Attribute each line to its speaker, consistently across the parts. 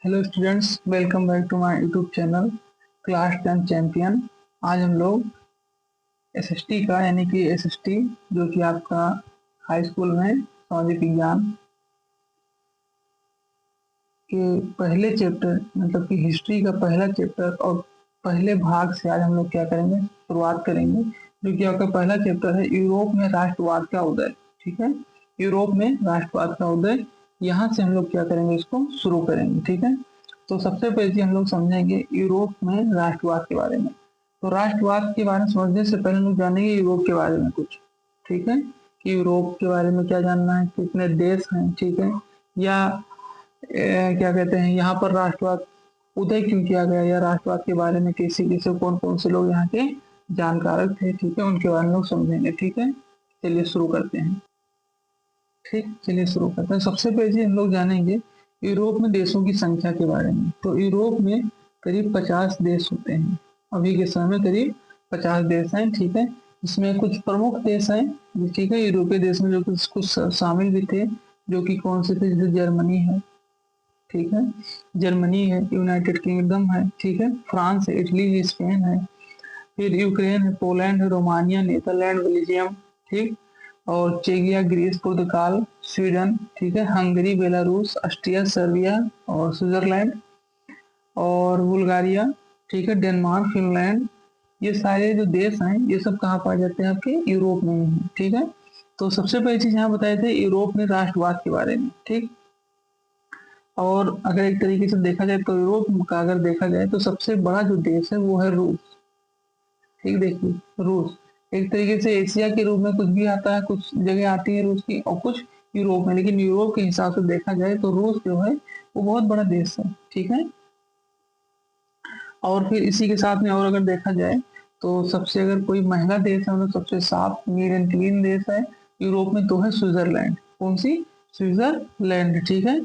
Speaker 1: Hello students, welcome back to my YouTube channel class 10 champion. आज हम लोग SST का यानी कि एसएसटी जो कि आपका हाई स्कूल में सामाजिक विज्ञान के पहले चैप्टर मतलब कि हिस्ट्री का पहला चैप्टर और पहले भाग से आज हम लोग क्या करेंगे, शुरुआत करेंगे। जो कि आपका पहला चैप्टर है यूरोप में राष्ट्रवाद का उदय। ठीक है, यूरोप में राष्ट्रवाद का उदय, यहाँ से हम लोग क्या करेंगे, इसको शुरू करेंगे। ठीक है, तो सबसे पहले हम लोग समझेंगे यूरोप में राष्ट्रवाद के बारे में। तो राष्ट्रवाद के बारे में समझने से पहले हम लोग जानेंगे यूरोप के बारे में कुछ। ठीक है, कि यूरोप के बारे में क्या जानना है, कितने देश हैं। ठीक है, या क्या कहते हैं, यहाँ पर राष्ट्रवाद उदय क्यों किया गया, या राष्ट्रवाद के बारे में किसी किसी कौन कौन से लोग यहाँ के जानकारक थे। ठीक है, उनके बारे में लोग समझेंगे। ठीक है, चलिए शुरू करते हैं। ठीक, चलिए शुरू करते हैं। सबसे पहले हम लोग जानेंगे यूरोप में देशों की संख्या के बारे में। तो यूरोप में करीब 50 देश होते हैं। अभी के समय में करीब 50 देश हैं। ठीक है, इसमें कुछ प्रमुख देश हैं। ठीक है, यूरोपीय देश में जो कुछ शामिल भी थे, जो कि कौन से थे, जैसे जर्मनी है। ठीक है, जर्मनी है, यूनाइटेड किंगडम है। ठीक है, फ्रांस है, इटली है, स्पेन है, फिर यूक्रेन है, पोलैंड है, रोमानिया, नीदरलैंड, बेल्जियम। ठीक, और चेकिया, ग्रीस, पुर्तगाल, स्वीडन। ठीक है, हंगरी, बेलारूस, ऑस्ट्रिया, सर्बिया और स्विट्जरलैंड और बुल्गारिया। ठीक है, डेनमार्क, फिनलैंड। ये सारे जो देश हैं ये सब कहाँ पाए जाते हैं, आपके यूरोप में ही हैं। ठीक है, तो सबसे पहली चीज यहाँ बताए थे यूरोप में राष्ट्रवाद के बारे में। ठीक, और अगर एक तरीके से देखा जाए तो यूरोप का अगर देखा जाए तो सबसे बड़ा जो देश है वो है रूस। ठीक, देखिए रूस एक तरीके से एशिया के रूप में कुछ भी आता है, कुछ जगह आती है रूस की और कुछ यूरोप में, लेकिन यूरोप के हिसाब से देखा जाए तो रूस जो है वो बहुत बड़ा देश है। ठीक है, और फिर इसी के साथ में और अगर देखा जाए तो सबसे अगर कोई महंगा देश है, मतलब सबसे साफ नीट एंड क्लीन देश है यूरोप में तो है स्विट्जरलैंड। कौन सी? स्विट्जरलैंड। ठीक है,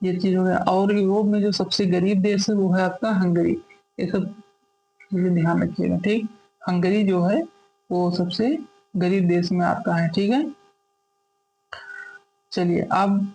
Speaker 1: ये चीज हो गया। और यूरोप में जो सबसे गरीब देश है वो है आपका हंगरी। ये सब चीजें ध्यान रखिएगा। ठीक, हंगरी जो है वो सबसे गरीब देश में आता है। ठीक है, चलिए अब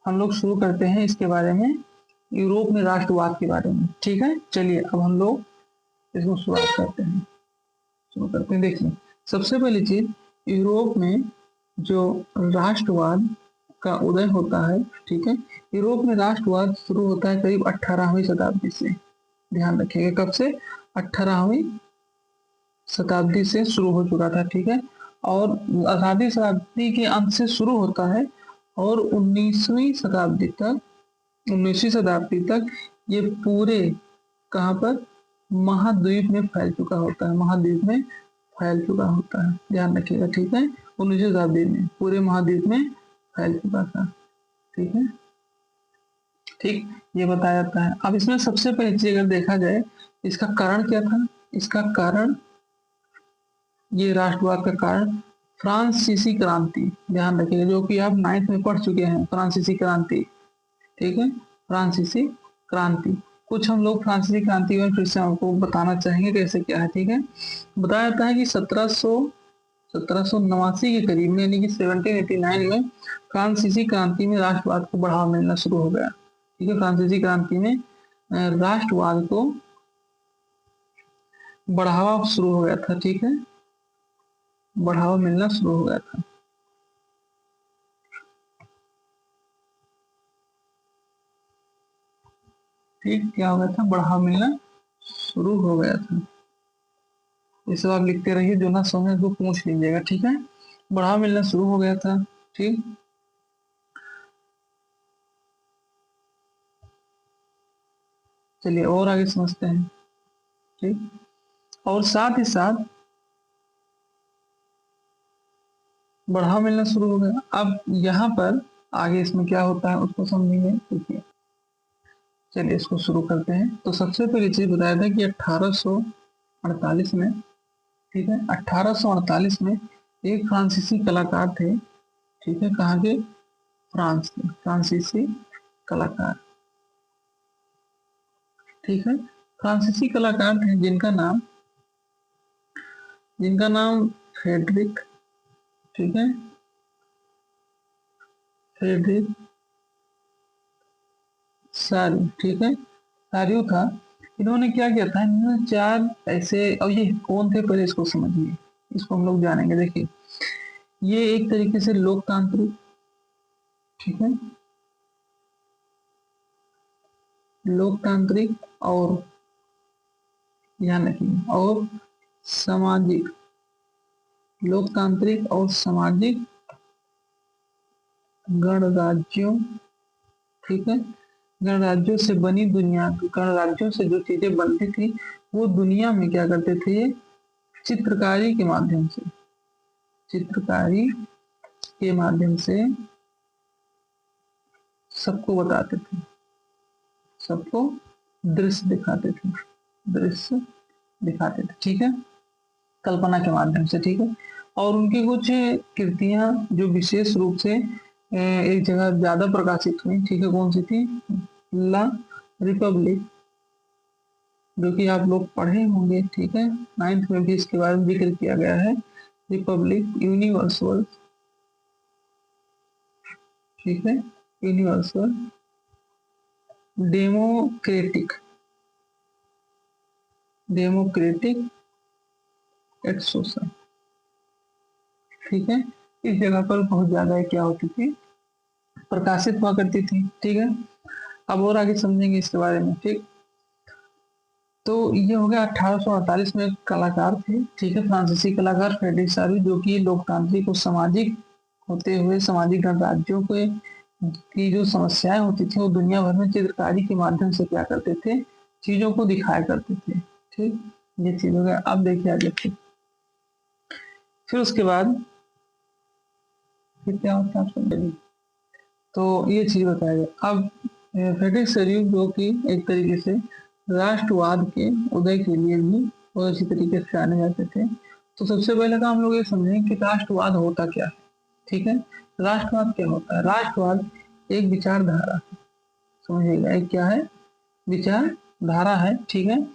Speaker 1: हम लोग शुरू करते हैं इसके बारे में, यूरोप में राष्ट्रवाद के बारे में। ठीक है, चलिए अब हम लोग इसको शुरुआत करते हैं, शुरू करते हैं। देखिए सबसे पहली चीज, यूरोप में जो राष्ट्रवाद का उदय होता है। ठीक है, यूरोप में राष्ट्रवाद शुरू होता है करीब 18वीं शताब्दी से। ध्यान रखिएगा, कब से? 18वीं शताब्दी से शुरू हो चुका था। ठीक है, और 18वीं शताब्दी के अंत से शुरू होता है और 19वीं शताब्दी तक ये पूरे कहाँ पर, महाद्वीप में फैल चुका होता है। महाद्वीप में फैल चुका होता है, ध्यान रखिएगा। ठीक है, 19वीं शताब्दी में पूरे महाद्वीप में फैल चुका था। ठीक है, ठीक, ये बताया जाता है। अब इसमें सबसे पहले चीज अगर देखा जाए, इसका कारण क्या था? इसका कारण, ये राष्ट्रवाद का कारण फ्रांसीसी क्रांति। ध्यान रखिएगा, जो कि आप 9th में पढ़ चुके हैं, फ्रांसीसी क्रांति। ठीक है, फ्रांसीसी क्रांति। कुछ हम लोग फ्रांसीसी क्रांति में फिर से आपको बताना चाहेंगे कैसे क्या है। ठीक है, बताया जाता है कि 1789 के करीब में, यानी कि 1789 में फ्रांसीसी क्रांति में राष्ट्रवाद को बढ़ावा मिलना शुरू हो गया। ठीक है, फ्रांसीसी क्रांति में राष्ट्रवाद को बढ़ावा शुरू हो गया था। ठीक है, बढ़ावा मिलना शुरू हो गया था। ठीक, क्या हो गया था? बढ़ावा मिलना शुरू हो गया था। ये सब आप लिखते रहिए, जो ना समझे तो पूछ लीजिएगा। ठीक है, बढ़ावा मिलना शुरू हो गया था। ठीक, चलिए और आगे समझते हैं। ठीक, और साथ ही साथ बढ़ावा मिलना शुरू हो गया। अब यहाँ पर आगे इसमें क्या होता है उसको समझेंगे। देखिए, चलिए इसको शुरू करते हैं। तो सबसे पहली चीज बताया था कि 1848 में, ठीक है, 1848 में एक फ्रांसीसी कलाकार थे। ठीक है, कहाँ के? फ्रांस के फ्रांसीसी कलाकार। ठीक है, फ्रांसीसी कलाकार थे जिनका नाम फ्रेडरिक। ठीक है, फ्रेडरिक सारू, ठीक है, सारू था। इन्होंने क्या किया था, इन्होंने चार ऐसे, और ये कौन थे पहले इसको समझिए, इसको हम लोग जानेंगे। देखिए, ये एक तरीके से लोकतांत्रिक, ठीक है, लोकतांत्रिक और ध्यान रखिए, और सामाजिक, लोकतांत्रिक और सामाजिक गणराज्यों, ठीक है, गणराज्यों से बनी दुनिया, गणराज्यों से जो चीजें बनती थी वो दुनिया में क्या करते थे, ये चित्रकारी के माध्यम से, चित्रकारी के माध्यम से सबको बताते थे, सबको दृश्य दिखाते थे, दृश्य दिखाते थे, ठीक है, कल्पना के माध्यम से, ठीक है। और उनकी कुछ कृतियां जो विशेष रूप से एक जगह ज्यादा प्रकाशित हुई, ठीक है, कौन सी थी, ला रिपब्लिक, जो कि आप लोग पढ़े होंगे, ठीक है, 9th में भी इसके बारे में जिक्र किया गया है, रिपब्लिक, यूनिवर्सल, ठीक है, यूनिवर्सल डेमोक्रेटिक, डेमोक्रेटिक एक्सोसन, ठीक है। इस जगह पर बहुत ज्यादा क्या होती थी, प्रकाशित हुआ करती थी, ठीक है। अब और आगे समझेंगे इसके बारे में, ठीक। तो ये हो गया 1848 में, कलाकार थे, ठीक है, फ्रांसीसी कलाकार फ्रेडरिक सारू, जो कि लोकतांत्रिक और सामाजिक होते हुए सामाजिक गणराज्यों के की जो समस्याएं होती थी वो दुनिया भर में चित्रकारी के माध्यम से क्या करते थे, चीजों को दिखाया करते थे, ठीक। ये चीज हो गया। अब देखिए आगे, फिर उसके बाद फिर क्या होता है आप समझिए। तो ये चीज बताया गया। अब फ्रेडरिक सारू जो कि एक तरीके से राष्ट्रवाद के उदय के लिए भी बहुत अच्छी तरीके से जाने जाते थे। तो सबसे पहले तो हम लोग ये समझें कि राष्ट्रवाद होता क्या है, ठीक है। राष्ट्रवाद क्या होता है, राष्ट्रवाद एक विचारधारा है, समझिएगा, एक क्या है, विचारधारा है, ठीक है,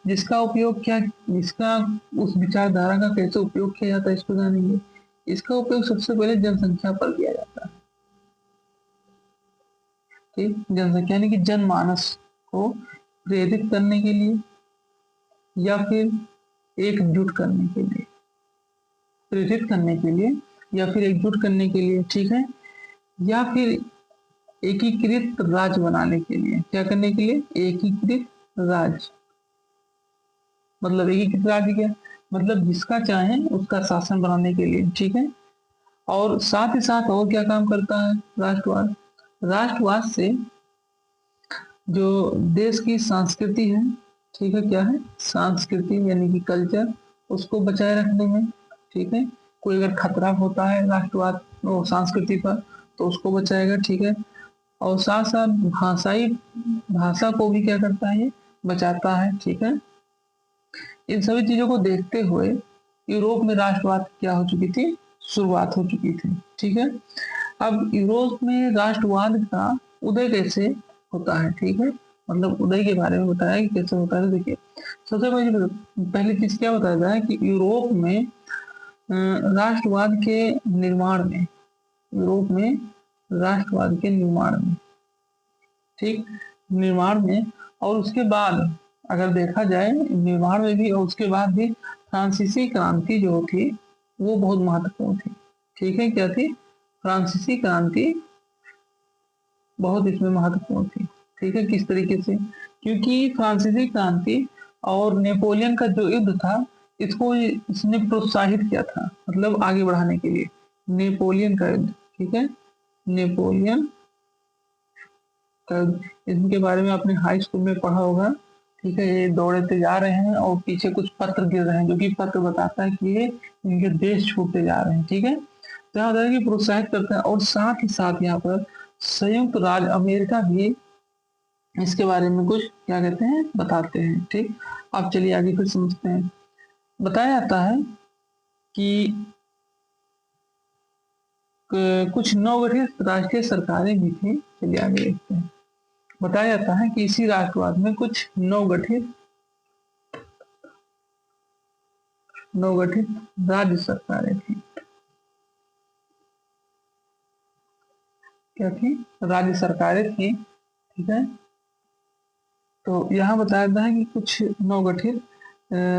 Speaker 1: जिसका उपयोग क्या, जिसका उस विचारधारा का कैसे उपयोग किया जाता है इसको जानेंगे। इसका उपयोग सबसे पहले जनसंख्या पर किया जाता है, ठीक, जनसंख्या यानी कि जनमानस को प्रेरित करने के लिए, या फिर एकजुट करने के लिए, प्रेरित करने के लिए या फिर एकजुट करने के लिए, ठीक है, या फिर एकीकृत राज्य बनाने के लिए, क्या करने के लिए, एकीकृत राज्य, मतलब एकीकृत राज्य क्या, मतलब जिसका चाहे उसका शासन बनाने के लिए, ठीक है। और साथ ही साथ और क्या काम करता है राष्ट्रवाद, राष्ट्रवाद से जो देश की संस्कृति है, ठीक है, क्या है, संस्कृति यानी कि कल्चर, उसको बचाए रखने में, ठीक है, कोई अगर खतरा होता है राष्ट्रवाद वो संस्कृति पर तो उसको बचाएगा, ठीक है। और साथ साथ भाषाई, भाषा को भी क्या करता है, ये बचाता है, ठीक है। इन सभी चीजों को देखते हुए यूरोप में राष्ट्रवाद क्या हो चुकी थी, शुरुआत हो चुकी थी, ठीक है। अब यूरोप में राष्ट्रवाद का उदय कैसे होता है, ठीक है, मतलब उदय के बारे में बताया कि कैसे होता है। तो देखिए, सबसे पहली चीज क्या बताया जाए कि यूरोप में राष्ट्रवाद के निर्माण में, यूरोप में राष्ट्रवाद के निर्माण में, ठीक, निर्माण में, और उसके बाद अगर देखा जाए निर्माण में भी और उसके बाद भी फ्रांसीसी क्रांति जो थी वो बहुत महत्वपूर्ण थी, ठीक है, क्या थी, फ्रांसीसी क्रांति बहुत इसमें महत्वपूर्ण थी, ठीक है। किस तरीके से, क्योंकि फ्रांसीसी क्रांति और नेपोलियन का जो युद्ध था इसको इसने प्रोत्साहित किया था, मतलब आगे बढ़ाने के लिए, नेपोलियन का युद्ध, ठीक है, नेपोलियन का युद्ध, इनके बारे में आपने हाई स्कूल में पढ़ा होगा, ठीक है। ये दौड़ते जा रहे हैं और पीछे कुछ पत्र गिर रहे हैं, जो कि पत्र बताता है कि ये इनके देश छूटते जा रहे हैं, ठीक है। तो यहाँ होता है कि प्रोत्साहित करता है, और साथ ही साथ यहाँ पर संयुक्त राज्य अमेरिका भी इसके बारे में कुछ क्या कहते हैं, बताते हैं, ठीक। अब चलिए आगे फिर समझते हैं। बताया जाता है कि कुछ नवगठित राष्ट्रीय सरकारें भी थी, चलिए आगे देखते हैं। बताया जाता है कि इसी राष्ट्रवाद में कुछ नवगठित राज्य सरकारें थी, क्या थी, राज्य सरकारें थी, ठीक है। तो यहाँ बताया जाता है कि कुछ नवगठित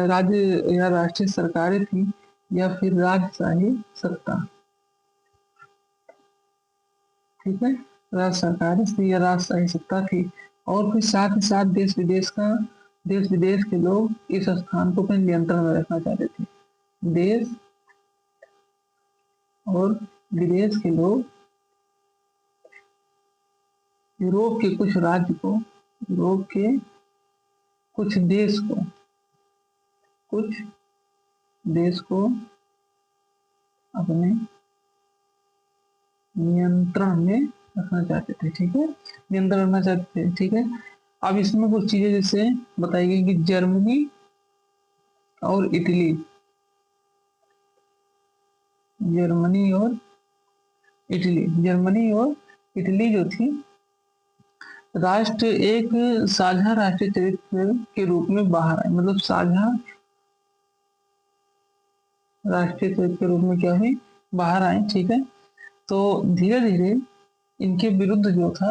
Speaker 1: राज्य या राष्ट्रीय सरकारें थी या फिर राजशाही सत्ता। ठीक है, राज्य सरकारें थी या राजशाही सत्ता थी। और फिर साथ ही साथ देश विदेश के लोग इस स्थान को अपने नियंत्रण में रखना चाहते थे। देश और विदेश के लोग यूरोप के कुछ राज्य को, यूरोप के कुछ देश को अपने नियंत्रण में रखना चाहते थे। ठीक है, नियंत्रण रखना चाहते थे। ठीक है, अब इसमें कुछ चीजें जैसे बताई गई कि जर्मनी और इटली, जर्मनी और इटली जो थी राष्ट्र एक साझा राष्ट्रीय चरित्र के रूप में बाहर आए, मतलब साझा राष्ट्रीय चरित्र के रूप में क्या हुई, बाहर आए। ठीक है, तो धीरे धीरे इनके विरुद्ध जो था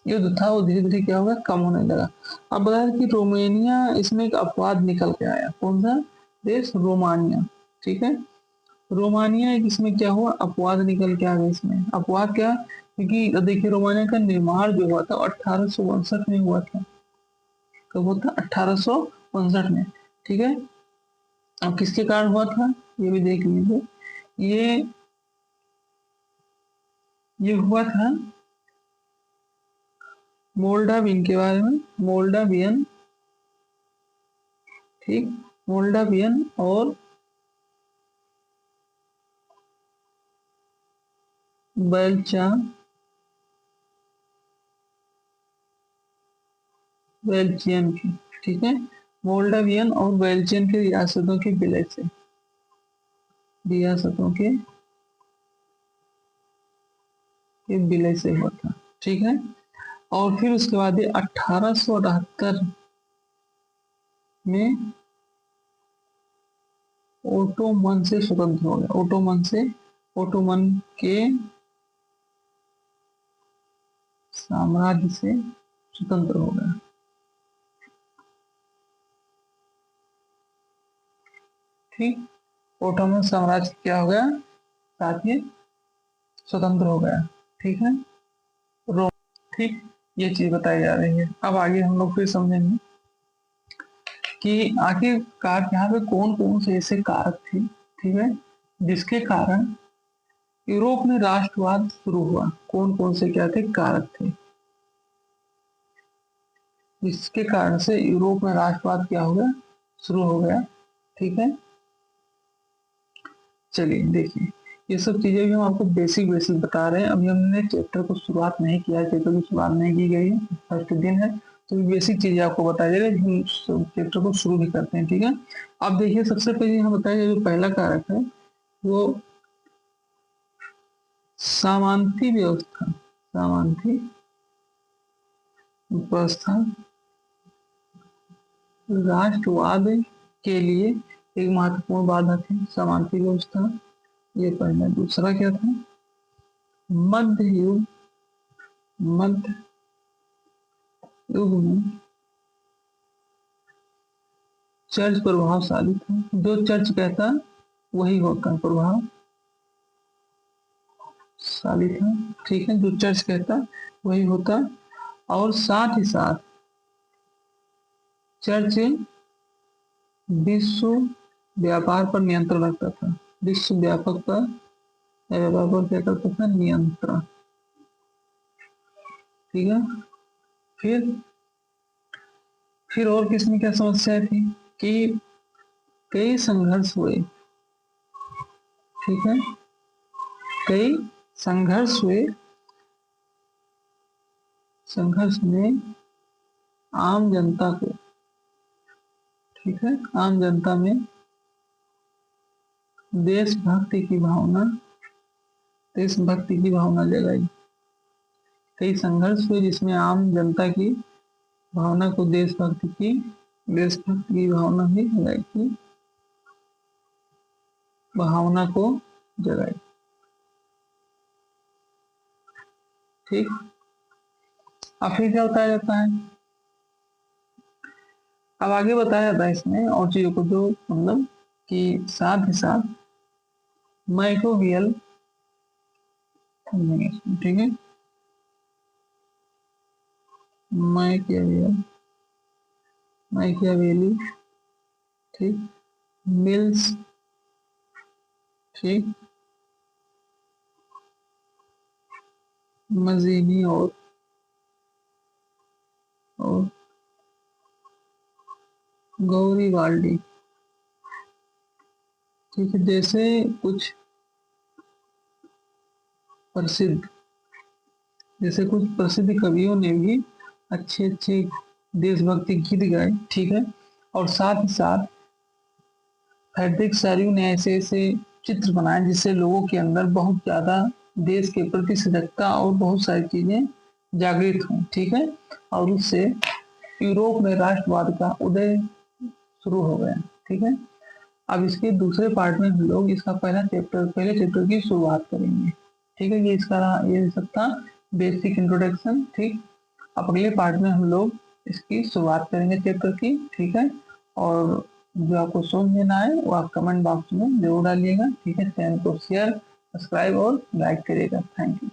Speaker 1: युद्ध था वो धीरे धीरे क्या होगा, कम होने लगा। अब बता कि रोमानिया इसमें एक अपवाद निकल के आया। कौन सा देश, रोमानिया। ठीक है, रोमानिया एक इसमें क्या हुआ, अपवाद निकल के आ गया। इसमें अपवाद क्या, क्योंकि देखिए रोमानिया का निर्माण जो हुआ था 1862 में हुआ था। कब हुआ था, 1862 में। ठीक है, अब किसके कारण हुआ था ये भी देख लीजिए। ये ये हुआ था मोल्डावियन के बारे में, मोल्डावियन। ठीक, मोल्डावियन और बेल्चा बेल्जियम की। ठीक है, मोल्डावियन और बेल्जियम की रियासतों के विलय से, रियासतों के विलय से हुआ था। ठीक है, और फिर उसके बाद ये 1878 में ओटोमन से स्वतंत्र हो गया। ओटोमन के साम्राज्य से स्वतंत्र हो गया। ठीक, ओटोमन साम्राज्य क्या हो गया, साथ ही स्वतंत्र हो गया। ठीक है, रोम। ठीक, ये चीज बताई जा रही है। अब आगे हम लोग फिर समझेंगे कि आखिरकार यहाँ पे कौन कौन से ऐसे कारक थे। ठीक है, जिसके कारण यूरोप में राष्ट्रवाद शुरू हुआ। कौन कौन से क्या थे, कारक थे जिसके कारण से यूरोप में राष्ट्रवाद क्या हो गया, शुरू हो गया। ठीक है, चलिए देखिए, ये सब चीजें भी हम आपको बेसिक बेसिक बता रहे हैं। अभी हमने चैप्टर को शुरुआत नहीं किया, चैप्टर की शुरुआत नहीं की गई है, फर्स्ट दिन है, तो बेसिक चीजें आपको बताई जा रही है। हम चैप्टर को शुरू भी करते हैं। ठीक है, अब देखिए सबसे पहले हम बताएंगे जो पहला कारक है वो सामंती व्यवस्था। सामंती व्यवस्था राष्ट्रवाद के लिए एक महत्वपूर्ण बाधा थी, सामंती व्यवस्था। ये पहला। दूसरा क्या था, मध्य युग मध्य युग में चर्च प्रभावशाली था। जो चर्च कहता वही होता, प्रभावशाली था। ठीक है, जो चर्च कहता वही होता। और साथ ही साथ चर्च विश्व व्यापार पर नियंत्रण रखता था। विश्व व्यापार पर क्या करता था, नियंत्रण। ठीक है, फिर और किसमें क्या समस्या थी कि कई संघर्ष हुए। ठीक है, कई संघर्ष हुए। संघर्ष में आम जनता को, ठीक है, आम जनता में देशभक्ति की भावना जगाई। कई संघर्ष हुए जिसमें आम जनता की भावना को देशभक्ति की भावना ही जगाई थी, भावना को जगाई। ठीक, अब फिर क्या बताया जाता है अब आगे बताया था इसमें और चीजों को, जो मतलब कि साथ ही साथ माइक्रोबियल, ठीक है, माइक्रोबियल, माइकियावेली, ठीक, मिल्स, ठीक, मजीनी और गौरी बाल्डी, ठीक है, जैसे कुछ प्रसिद्ध, जैसे कुछ प्रसिद्ध कवियों ने भी अच्छे अच्छे देशभक्ति गीत गाए, ठीक है, और साथ ही साथ फ्रेडरिक सैल्यू ने ऐसे ऐसे चित्र बनाए जिससे लोगों के अंदर बहुत ज्यादा देश के प्रति सजगता और बहुत सारी चीजें जागृत हुई, ठीक है, और उससे यूरोप में राष्ट्रवाद का उदय शुरू हो गया, ठीक है। अब इसके दूसरे पार्ट में हम लोग इसका पहले चैप्टर की शुरुआत करेंगे, ठीक है। ये सब था बेसिक इंट्रोडक्शन, ठीक। अब अगले पार्ट में हम लोग इसकी शुरुआत करेंगे चैप्टर की, ठीक है। और जो आपको समझ में ना आए वो आप कमेंट बॉक्स में जरूर डालिएगा, ठीक है। चैनल को शेयर, सब्सक्राइब और लाइक करिएगा। Thank you.